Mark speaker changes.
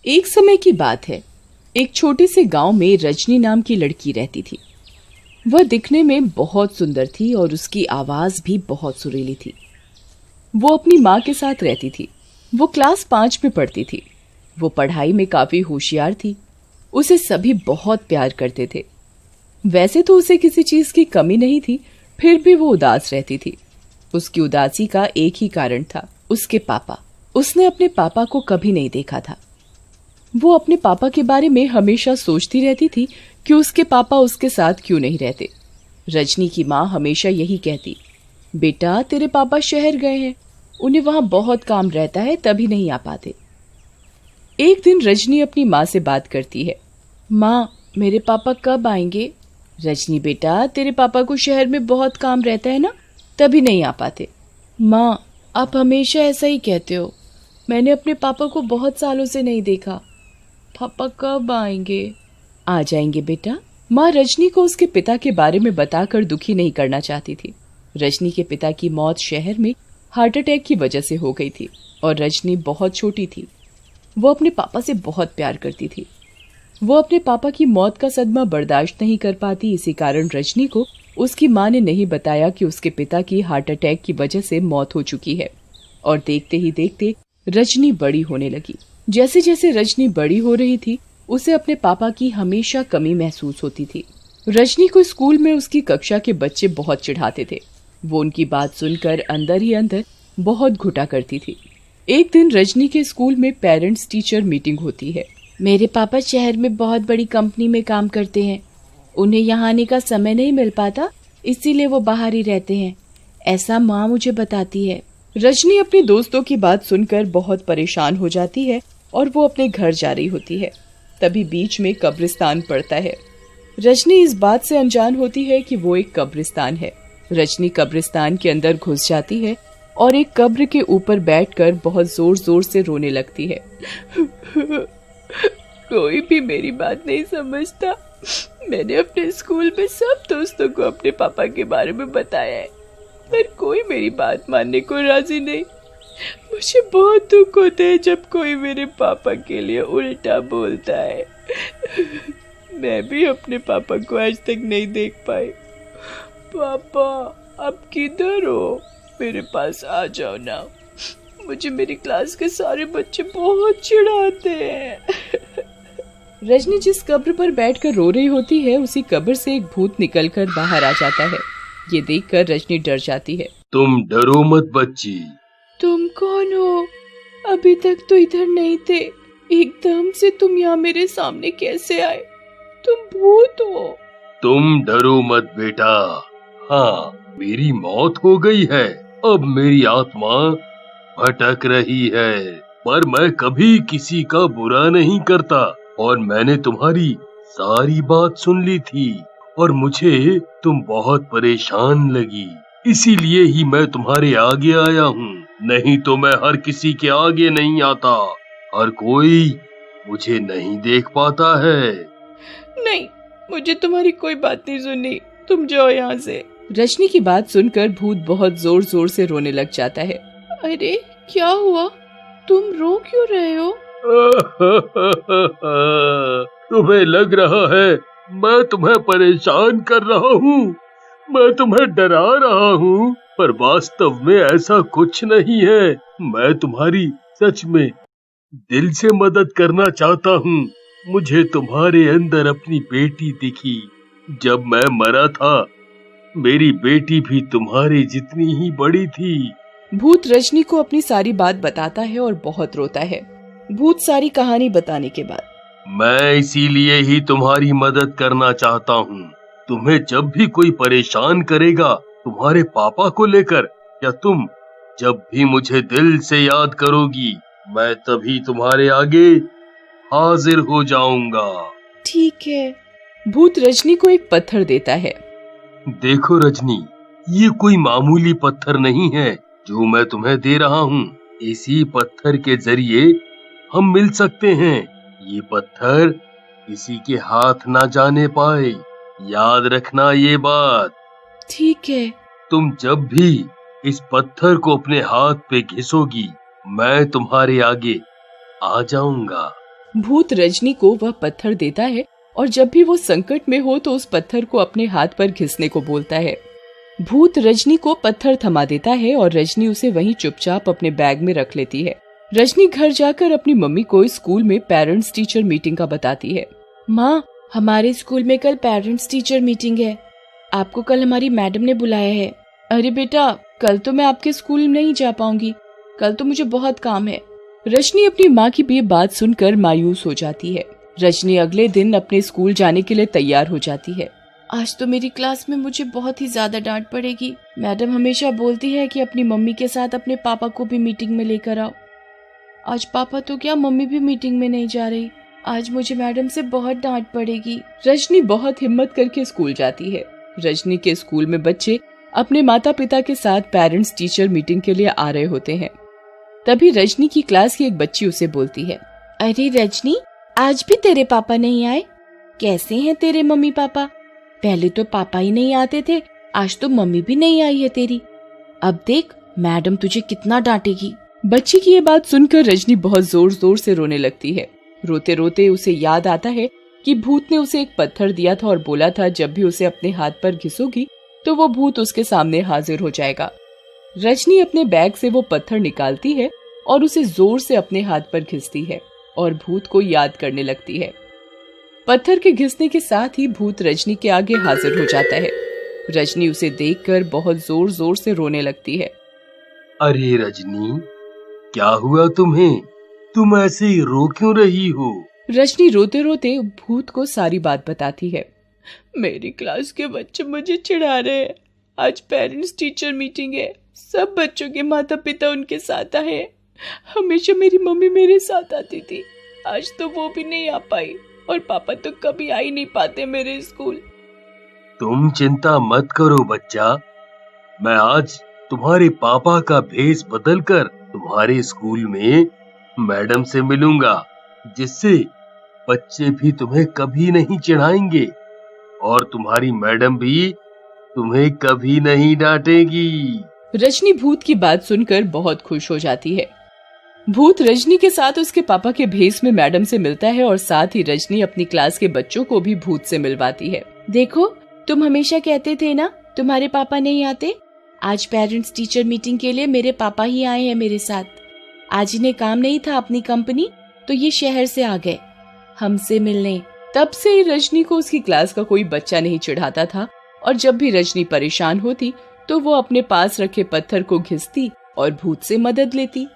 Speaker 1: एक समय की बात है। एक छोटे से गांव में रजनी नाम की लड़की रहती थी। वह दिखने में बहुत सुंदर थी और उसकी आवाज भी बहुत सुरीली थी। वो अपनी माँ के साथ रहती थी। वो क्लास 5 में पढ़ती थी। वो पढ़ाई में काफी होशियार थी। उसे सभी बहुत प्यार करते थे। वैसे तो उसे किसी चीज की कमी नहीं थी, फिर भी वो उदास रहती थी। उसकी उदासी का एक ही कारण था, उसके पापा। उसने अपने पापा को कभी नहीं देखा था। वो अपने पापा के बारे में हमेशा सोचती रहती थी कि उसके पापा उसके साथ क्यों नहीं रहते। रजनी की माँ हमेशा यही कहती, बेटा तेरे पापा शहर गए हैं, उन्हें वहां बहुत काम रहता है, तभी नहीं आ पाते। एक दिन रजनी अपनी माँ से बात करती है, माँ मेरे पापा कब आएंगे? रजनी बेटा तेरे पापा को शहर में बहुत काम रहता है ना, तभी नहीं आ पाते। माँ आप हमेशा ऐसा ही कहते हो, मैंने अपने पापा को बहुत सालों से नहीं देखा, पापा कब आएंगे? आ जाएंगे बेटा। माँ रजनी को उसके पिता के बारे में बताकर दुखी नहीं करना चाहती थी। रजनी के पिता की मौत शहर में हार्ट अटैक की वजह से हो गई थी और रजनी बहुत छोटी थी। वो अपने पापा से बहुत प्यार करती थी। वो अपने पापा की मौत का सदमा बर्दाश्त नहीं कर पाती। इसी कारण रजनी को उसकी माँ ने नहीं बताया कि उसके पिता की हार्ट अटैक की वजह से मौत हो चुकी है। और देखते ही देखते रजनी बड़ी होने लगी। जैसे जैसे रजनी बड़ी हो रही थी, उसे अपने पापा की हमेशा कमी महसूस होती थी। रजनी को स्कूल में उसकी कक्षा के बच्चे बहुत चिढ़ाते थे। वो उनकी बात सुनकर अंदर ही अंदर बहुत घुटा करती थी। एक दिन रजनी के स्कूल में पेरेंट्स टीचर मीटिंग होती है। मेरे पापा शहर में बहुत बड़ी कंपनी में काम करते हैं, उन्हें यहाँ आने का समय नहीं मिल पाता, इसीलिए वो बाहर ही रहते हैं, ऐसा माँ मुझे बताती है। रजनी अपने दोस्तों की बात सुनकर बहुत परेशान हो जाती है और वो अपने घर जा रही होती है। तभी बीच में कब्रिस्तान पड़ता है। रजनी इस बात से अनजान होती है कि वो एक कब्रिस्तान है। रजनी कब्रिस्तान के अंदर घुस जाती है और एक कब्र के ऊपर बैठकर बहुत जोर जोर से रोने लगती है। कोई भी मेरी बात नहीं समझता। मैंने अपने स्कूल में सब दोस्तों को अपने पापा के बारे में बताया है, पर कोई मेरी बात मानने को राजी नहीं। मुझे बहुत दुख होता है जब कोई मेरे पापा के लिए उल्टा बोलता है। मैं भी अपने पापा को आज तक नहीं देख पाई। पापा आप किधर हो? मेरे पास आ जाओ ना, मुझे मेरी क्लास के सारे बच्चे बहुत चिढ़ाते हैं। रजनी जिस कब्र पर बैठकर रो रही होती है, उसी कब्र से एक भूत निकलकर बाहर आ जाता है। ये देखकर रजनी डर जाती है।
Speaker 2: तुम डरो मत बच्ची।
Speaker 1: तुम कौन हो? अभी तक तो इधर नहीं थे, एकदम से तुम यहाँ मेरे सामने कैसे आए? तुम भूत हो?
Speaker 2: तुम डरो मत बेटा। हाँ, मेरी मौत हो गई है, अब मेरी आत्मा भटक रही है, पर मैं कभी किसी का बुरा नहीं करता। और मैंने तुम्हारी सारी बात सुन ली थी और मुझे तुम बहुत परेशान लगी, इसीलिए ही मैं तुम्हारे आगे आया हूँ। नहीं तो मैं हर किसी के आगे नहीं आता, हर कोई मुझे नहीं देख पाता है।
Speaker 1: नहीं, मुझे तुम्हारी कोई बात नहीं सुननी, तुम जाओ यहाँ से। रजनी की बात सुनकर भूत बहुत जोर जोर से रोने लग जाता है। अरे क्या हुआ, तुम रो क्यों रहे हो?
Speaker 2: तुम्हें लग रहा है मैं तुम्हें परेशान कर रहा हूँ, मैं तुम्हें डरा रहा हूँ, पर वास्तव में ऐसा कुछ नहीं है। मैं तुम्हारी सच में दिल से मदद करना चाहता हूँ। मुझे तुम्हारे अंदर अपनी बेटी दिखी। जब मैं मरा था, मेरी बेटी भी तुम्हारी जितनी ही बड़ी थी।
Speaker 1: भूत रजनी को अपनी सारी बात बताता है और बहुत रोता है। भूत सारी कहानी बताने के बाद,
Speaker 2: मैं इसीलिए ही तुम्हारी मदद करना चाहता हूँ। तुम्हें जब भी कोई परेशान करेगा तुम्हारे पापा को लेकर, या तुम जब भी मुझे दिल से याद करोगी, मैं तभी तुम्हारे आगे हाजिर हो जाऊंगा।
Speaker 1: ठीक है। भूत रजनी को एक पत्थर देता है।
Speaker 2: देखो रजनी, ये कोई मामूली पत्थर नहीं है जो मैं तुम्हें दे रहा हूँ। इसी पत्थर के जरिए हम मिल सकते हैं। ये पत्थर किसी के हाथ ना जाने पाए, याद रखना ये बात।
Speaker 1: ठीक है।
Speaker 2: तुम जब भी इस पत्थर को अपने हाथ पे घिसोगी, मैं तुम्हारे आगे आ जाऊंगा।
Speaker 1: भूत रजनी को वह पत्थर देता है और जब भी वो संकट में हो तो उस पत्थर को अपने हाथ पर घिसने को बोलता है। भूत रजनी को पत्थर थमा देता है और रजनी उसे वहीं चुपचाप अपने बैग में रख लेती है। रजनी घर जाकर अपनी मम्मी को स्कूल में पेरेंट्स टीचर मीटिंग का बताती है। माँ, हमारे स्कूल में कल पेरेंट्स टीचर मीटिंग है। आपको कल हमारी मैडम ने बुलाया है। अरे बेटा, कल तो मैं आपके स्कूल नहीं जा पाऊंगी, कल तो मुझे बहुत काम है। रजनी अपनी माँ की ये बात सुनकर मायूस हो जाती है। रजनी अगले दिन अपने स्कूल जाने के लिए तैयार हो जाती है। आज तो मेरी क्लास में मुझे बहुत ही ज्यादा डांट पड़ेगी। मैडम हमेशा बोलती है कि अपनी मम्मी के साथ अपने पापा को भी मीटिंग में लेकर आओ। आज पापा तो क्या, मम्मी भी मीटिंग में नहीं जा रही। आज मुझे मैडम से बहुत डांट पड़ेगी। रजनी बहुत हिम्मत करके स्कूल जाती है। रजनी के स्कूल में बच्चे अपने माता पिता के साथ पेरेंट्स टीचर मीटिंग के लिए आ रहे होते हैं। तभी रजनी की क्लास की एक बच्ची उसे बोलती है, अरे रजनी, आज भी तेरे पापा नहीं आए? कैसे हैं तेरे मम्मी पापा? पहले तो पापा ही नहीं आते थे, आज तो मम्मी भी नहीं आई है तेरी। अब देख, मैडम तुझे कितना डांटेगी। बच्ची की ये बात सुनकर रजनी बहुत जोर जोर से रोने लगती है। रोते रोते उसे याद आता है कि भूत ने उसे एक पत्थर दिया था और बोला था जब भी उसे अपने हाथ पर घिसोगी तो वो भूत उसके सामने हाजिर हो जाएगा। रजनी अपने बैग से वो पत्थर निकालती है और उसे जोर से अपने हाथ पर घिसती है और भूत को याद करने लगती है। पत्थर के घिसने के साथ ही भूत रजनी के आगे हाजिर हो जाता है। रजनी उसे देखकर बहुत जोर जोर से रोने लगती है।
Speaker 2: अरे रजनी, क्या हुआ तुम्हें? तुम ऐसे रो क्यों रही हो?
Speaker 1: रजनी रोते रोते भूत को सारी बात बताती है। मेरी क्लास के बच्चे मुझे चिढ़ा रहे हैं। आज पेरेंट्स टीचर मीटिंग है, सब बच्चों के माता पिता उनके साथ आए हैं। हमेशा मेरी मम्मी मेरे साथ आती थी, आज तो वो भी नहीं आ पाई और पापा तो कभी आ ही नहीं पाते मेरे स्कूल।
Speaker 2: तुम चिंता मत करो बच्चा, मैं आज तुम्हारे पापा का भेष बदलकर तुम्हारे स्कूल में मैडम से मिलूंगा, जिससे बच्चे भी तुम्हें कभी नहीं चिढ़ाएंगे और तुम्हारी मैडम भी तुम्हें कभी नहीं डांटेगी।
Speaker 1: रजनी भूत की बात सुनकर बहुत खुश हो जाती है। भूत रजनी के साथ उसके पापा के भेष में मैडम से मिलता है और साथ ही रजनी अपनी क्लास के बच्चों को भी भूत से मिलवाती है। देखो, तुम हमेशा कहते थे ना तुम्हारे पापा नहीं आते, आज पेरेंट्स टीचर मीटिंग के लिए मेरे पापा ही आए हैं मेरे साथ। आज इन्हें काम नहीं था अपनी कंपनी, तो ये शहर से आ गए हमसे मिलने। तब से रजनी को उसकी क्लास का कोई बच्चा नहीं चिढ़ाता था और जब भी रजनी परेशान होती तो वो अपने पास रखे पत्थर को घिसती और भूत से मदद लेती।